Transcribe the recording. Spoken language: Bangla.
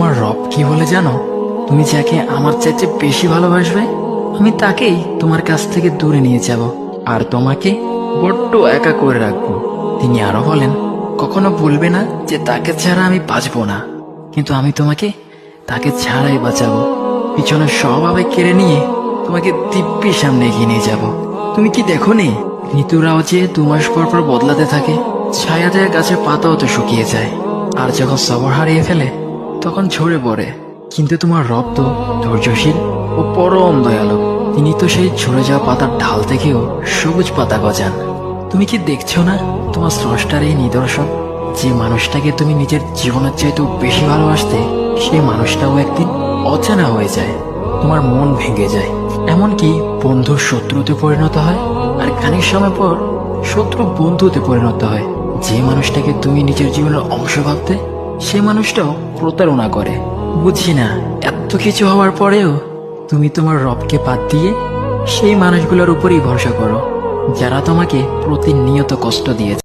তোমার রব কি বলে জানো? তুমি যাকে আমার চাইতে বেশি ভালোবাসবে, আমি তাকেই তোমার কাছ থেকে দূরে নিয়ে যাব আর তোমাকে বড্ড একা করে রাখবো। তিনি আরো বলেন, কখনো বলবে না যে তাকে ছাড়া আমি বাঁচবো না, কিন্তু আমি তোমাকে তাকে ছাড়াই বাঁচাবো। পিছনে সব আবেগ কেড়ে নিয়ে তোমাকে দিব্যির সামনে এগিয়ে নিয়ে যাব। তুমি কি দেখো নি, ঋতুরাও যে 2 মাস পর পর বদলাতে থাকে, ছায়া দেয়া গাছের পাতাও তো শুকিয়ে যায়, আর যখন সবর হারিয়ে ফেলে তখন ঝরে পড়ে। কিন্তু তোমার রব তো ধৈর্যশীল ও পরম দয়ালু। তিনি তো সেই ঝরে যাওয়া পাতার ঢাল থেকেও সবুজ পাতা গজান। তুমি কি দেখছো না তোমার স্রষ্টার এই নিদর্শন? যে মানুষটাকে তুমি নিজের জীবনের চাইতেও বেশি ভালোবাসতে, সেই মানুষটাও একদিন অচেনা হয়ে যায়, তোমার মন ভেঙে যায়, এমনকি বন্ধু শত্রুতে পরিণত হয়, আর খানিক সময় পর শত্রু বন্ধুতে পরিণত হয়। যে মানুষটাকে তুমি নিজের জীবনের অংশ ভাবতে, সে মানুষটাও প্রতারণা করে। বুঝি না, এত কিছু হওয়ার পরেও তুমি তোমার রবকে বাদ দিয়ে সেই মানুষগুলোর উপরেই ভরসা করো, যারা তোমাকে প্রতিনিয়ত কষ্ট দিয়েছে।